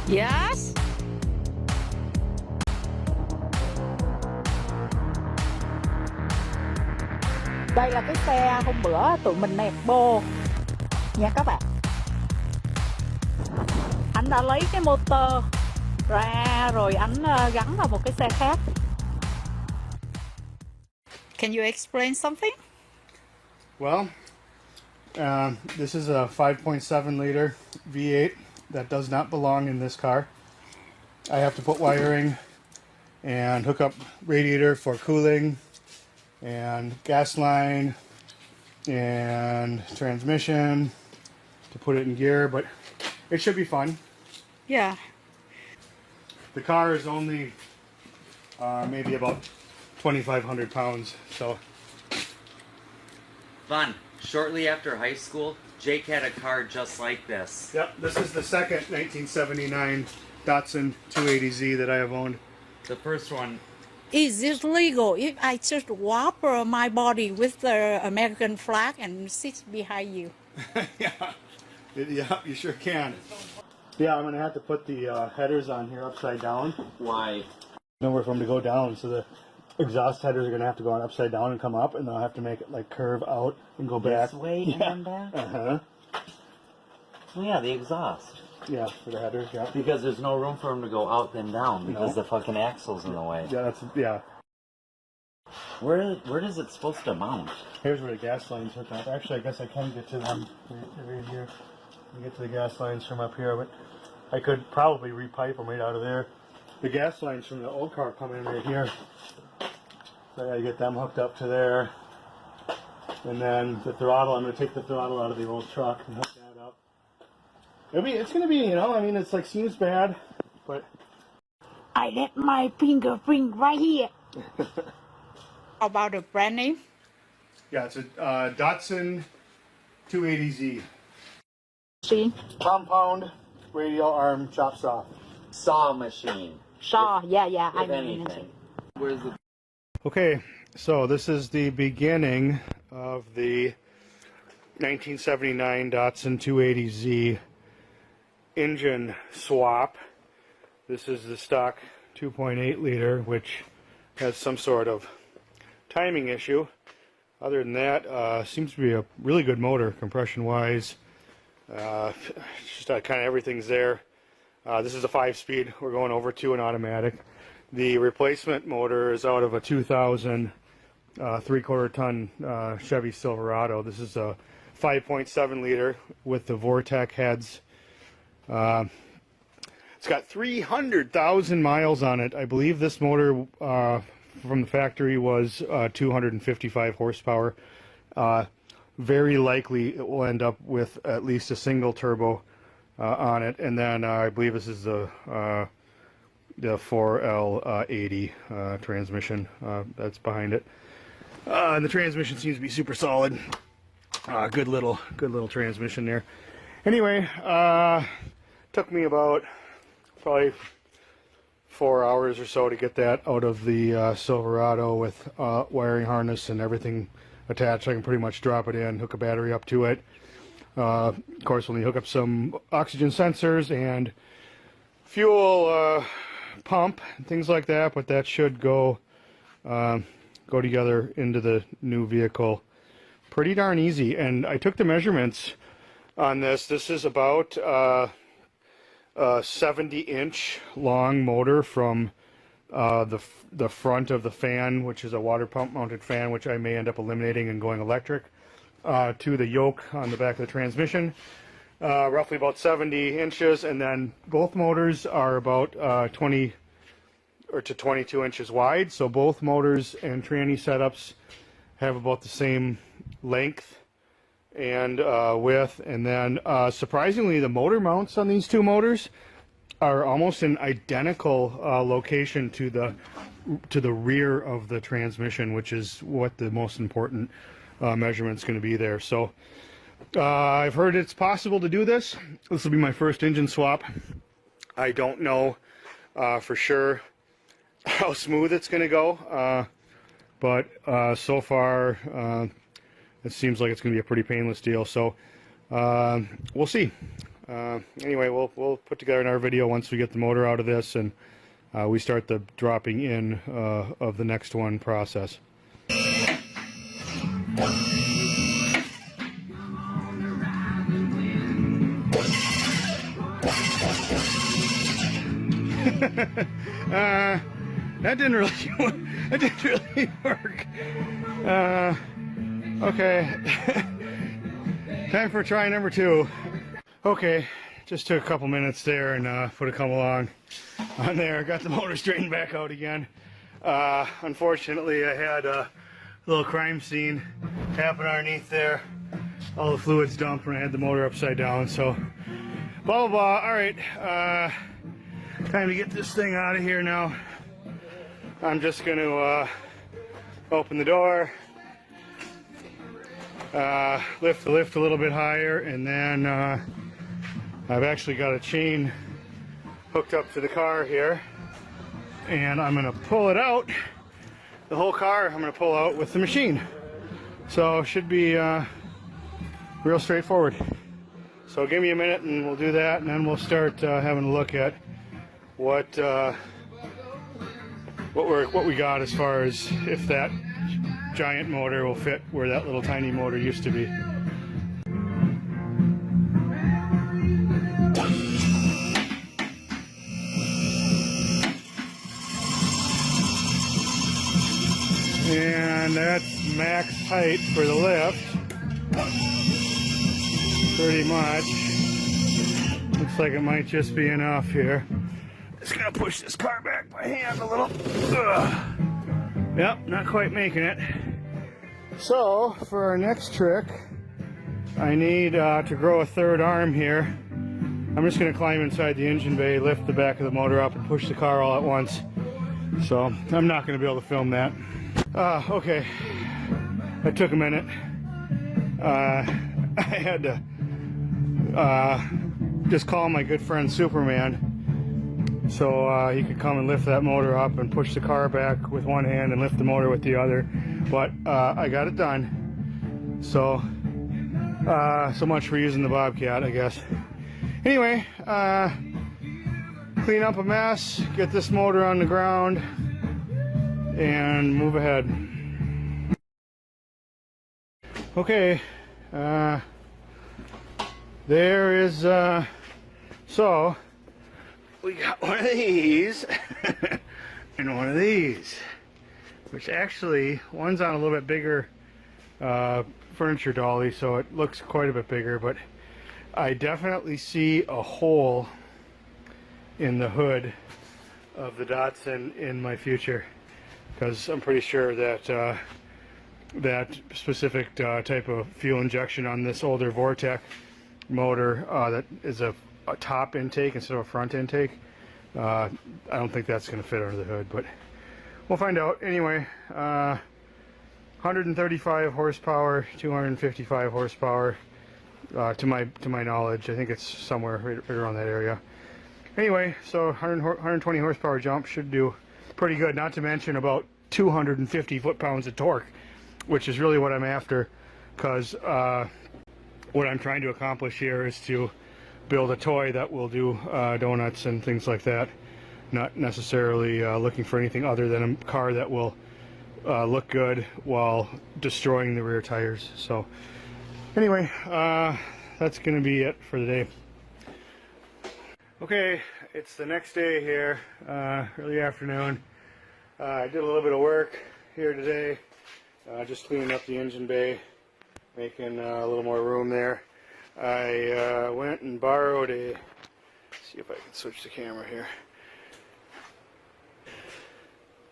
Yes. Đây là cái xe hôm bữa tụi mình nẹt bô nha các bạn. Anh đã lấy cái motor ra rồi anh gắn vào một cái xe khác. Can you explain something? Well, this is a 5.7 liter V8 that does not belong in this car. I have to put wiring and hook up radiator for cooling and gas line and transmission to put it in gear, but it should be fun. Yeah. The car is only maybe about 2,500 pounds, so. Vaughn, shortly after high school, Jake had a car just like this. Yep, this is the second 1979 Datsun 280Z that I have owned. The first one, Is it legal if I just wrap my body with the American flag and sit behind you? Yeah, you sure can. Yeah, I'm gonna have to put the headers on here upside down. why? Nowhere for them to go down, so the exhaust headers are gonna have to go on upside down and come up, and then I'll have to make it like curve out and go back. This way and then back? Uh-huh. Well, yeah, the exhaust. Yeah, for the headers, yeah. Because there's no room for them to go out then down because No. the fucking axle's in the way. Yeah, yeah. Where is it supposed to mount? Here's where the gas lines hook up. Actually, I guess I can get to them right here. I can get to the gas lines from up here, but I could probably repipe them right out of there. The gas lines from the old car come in right here. So I gotta get them hooked up to there. And then the throttle, I'm gonna take the throttle out of the old truck and hook that up. It's gonna be, I mean, it's like, seems bad, but. I left my fingerprint right here. How about the brand name? Yeah, it's a Datsun 280Z. See? Compound radial arm chop saw. Saw machine. Saw, yeah, I If mean anything. Where's the... Okay, so this is the beginning of the 1979 Datsun 280Z engine swap. This is the stock 2.8 liter, which has some sort of timing issue. Other than that, seems to be a really good motor, compression-wise. Just kind of everything's there. This is a 5-speed. We're going over to an automatic. The replacement motor is out of a 2000 3/4 ton Chevy Silverado. This is a 5.7 liter with the Vortec heads. It's got 300,000 miles on it. I believe this motor from the factory was 255 horsepower. Very likely it will end up with at least a single turbo on it, and then I believe this is the 4L80 transmission that's behind it. And the transmission seems to be super solid. Good little transmission there. Anyway, took me about probably 4 hours or so to get that out of the Silverado with wiring harness and everything attached. I can pretty much drop it in, hook a battery up to it. Of course, we'll need to hook up some oxygen sensors and fuel pump and things like that, but that should go together into the new vehicle pretty darn easy. And I took the measurements on this. This is about a 70-inch long motor from the front of the fan, which is a water pump mounted fan, which I may end up eliminating and going electric, to the yoke on the back of the transmission, roughly about 70 inches, and then both motors are about 20 or to 22 inches wide, so both motors and tranny setups have about the same length and width. And then surprisingly, the motor mounts on these two motors are almost an identical location to the rear of the transmission, which is what the most important measurement's going to be there. So I've heard it's possible to do this. This will be my first engine swap. I don't know for sure how smooth it's going to go, but so far it seems like it's going to be a pretty painless deal. So we'll see. Anyway, we'll put together another video once we get the motor out of this and we start the dropping in of the next one process. That didn't really work. Okay. Time for try number 2. Okay, just took a couple minutes there and put a couple on there. Got the motor straightened back out again. Unfortunately, I had a little crime scene happen underneath there. All the fluids dumped when I had the motor upside down. So, blah blah blah. All right, time to get this thing out of here now. I'm just going to open the door, lift the lift a little bit higher, and then I've actually got a chain hooked up to the car here, and I'm going to pull it out. The whole car I'm going to pull out with the machine. So should be real straightforward. So give me a minute and we'll do that, and then we'll start having a look at what we got as far as if that giant motor will fit where that little tiny motor used to be. And that's max height for the lift. Pretty much. Looks like it might just be enough here. Just gonna push this car back by hand a little. Ugh. Yep, not quite making it. So, for our next trick, I need to grow a third arm here. I'm just gonna climb inside the engine bay, lift the back of the motor up, and push the car all at once. So, I'm not gonna be able to film that. Okay, that took a minute. I had to just call my good friend Superman so he could come and lift that motor up and push the car back with one hand and lift the motor with the other. But I got it done. So so much for using the Bobcat, I guess. Anyway, clean up a mess, get this motor on the ground, and move ahead. Okay, there is, so we got one of these and one of these, which actually, one's on a little bit bigger furniture dolly, so it looks quite a bit bigger, but I definitely see a hole in the hood of the Datsun in my future, because I'm pretty sure that that specific type of fuel injection on this older Vortec motor that is a top intake instead of a front intake, I don't think that's going to fit under the hood, but we'll find out. Anyway, 135 horsepower, 255 horsepower, to my knowledge. I think it's somewhere right around that area. Anyway, so 120 horsepower jump should do pretty good, not to mention about 250 foot-pounds of torque, which is really what I'm after, because what I'm trying to accomplish here is to build a toy that will do donuts and things like that, not necessarily looking for anything other than a car that will look good while destroying the rear tires. So anyway, that's going to be it for the day. Okay, it's the next day here, early afternoon. I did a little bit of work here today, just cleaning up the engine bay, making a little more room there. I went and borrowed a, let's see if I can switch the camera here.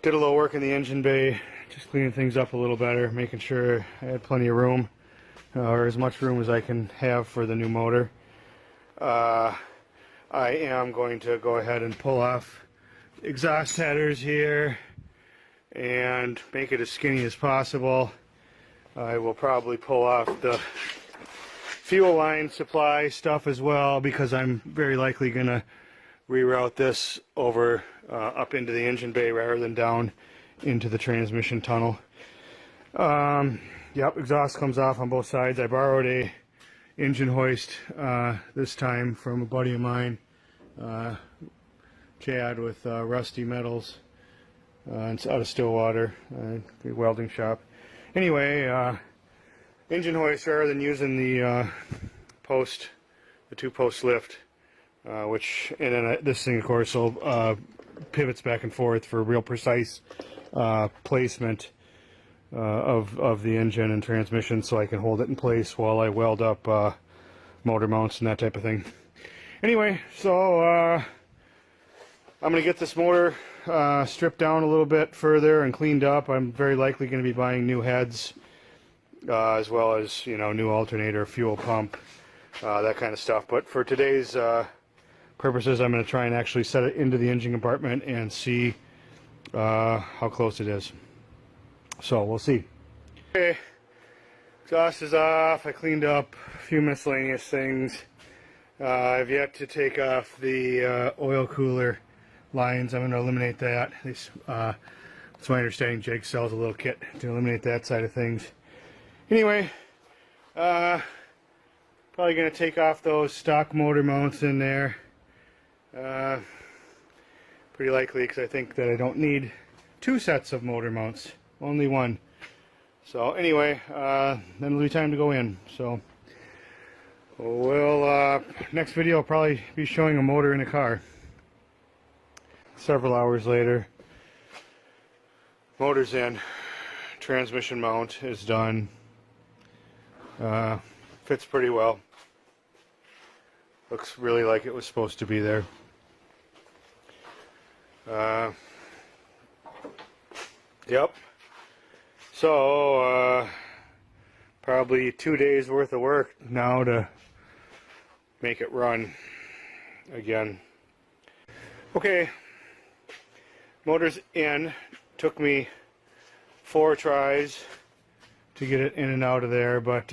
Did a little work in the engine bay, just cleaning things up a little better, making sure I had plenty of room, or as much room as I can have for the new motor. I am going to go ahead and pull off exhaust headers here and make it as skinny as possible. I will probably pull off the fuel line supply stuff as well, because I'm very likely going to reroute this over up into the engine bay rather than down into the transmission tunnel. Yep, exhaust comes off on both sides. I borrowed a engine hoist, this time from a buddy of mine, Chad with Rusty Metals. It's out of Stillwater, welding shop. Anyway, engine hoist, rather than using the the 2-post lift, which, and then this thing of course will pivots back and forth for real precise placement of the engine and transmission, so I can hold it in place while I weld up motor mounts and that type of thing. Anyway, so I'm going to get this motor stripped down a little bit further and cleaned up. I'm very likely going to be buying new heads, as well as, you know, new alternator, fuel pump, that kind of stuff. But for today's purposes, I'm going to try and actually set it into the engine compartment and see how close it is. So we'll see. Okay, exhaust is off. I cleaned up a few miscellaneous things. I've yet to take off the oil cooler lines. I'm going to eliminate that. It's my understanding Jake sells a little kit to eliminate that side of things. Anyway, probably going to take off those stock motor mounts in there. Pretty likely, because I think that I don't need 2 sets of motor mounts, only 1. So anyway, then it'll be time to go in. So we'll next video will probably be showing a motor in a car. Several hours later, motor's in, transmission mount is done. Fits pretty well. Looks really like it was supposed to be there. Yep. So probably 2 days worth of work now to make it run again. Okay, motor's in. Took me 4 tries to get it in and out of there, but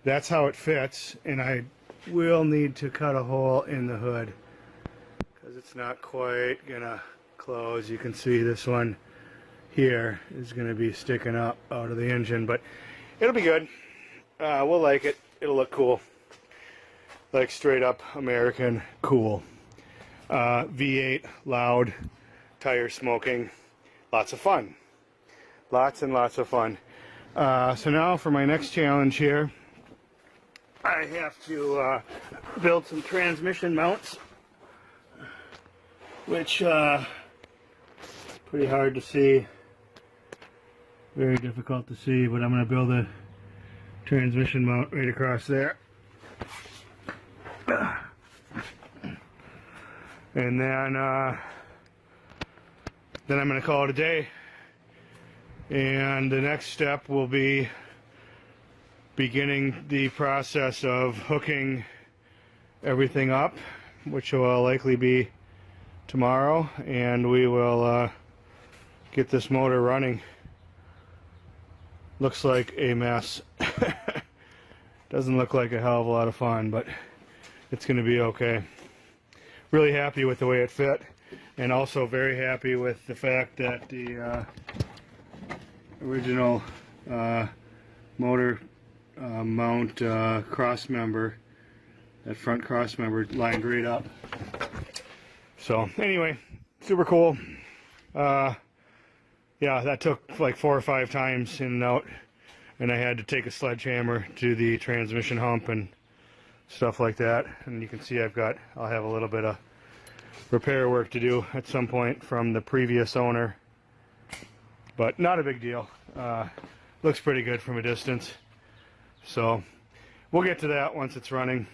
that's how it fits, and I will need to cut a hole in the hood because it's not quite gonna close. You can see this one here is gonna be sticking up out of the engine, but it'll be good. We'll like it. It'll look cool, like straight up American cool. V8, loud, tire smoking, lots of fun, lots and lots of fun. So now for my next challenge here, I have to build some transmission mounts, which pretty hard to see, very difficult to see, but I'm going to build a transmission mount right across there. And then I'm going to call it a day, and the next step will be beginning the process of hooking everything up, which will likely be tomorrow, and we will get this motor running. Looks like a mess. Doesn't look like a hell of a lot of fun, but it's going to be okay. Really happy with the way it fit, and also very happy with the fact that the original motor mount cross member, that front cross member, lined right up. So anyway, super cool. Yeah, that took like 4 or 5 times in and out, and I had to take a sledgehammer to the transmission hump and stuff like that. And you can see I'll have a little bit of repair work to do at some point from the previous owner, but not a big deal. Looks pretty good from a distance, so we'll get to that once it's running.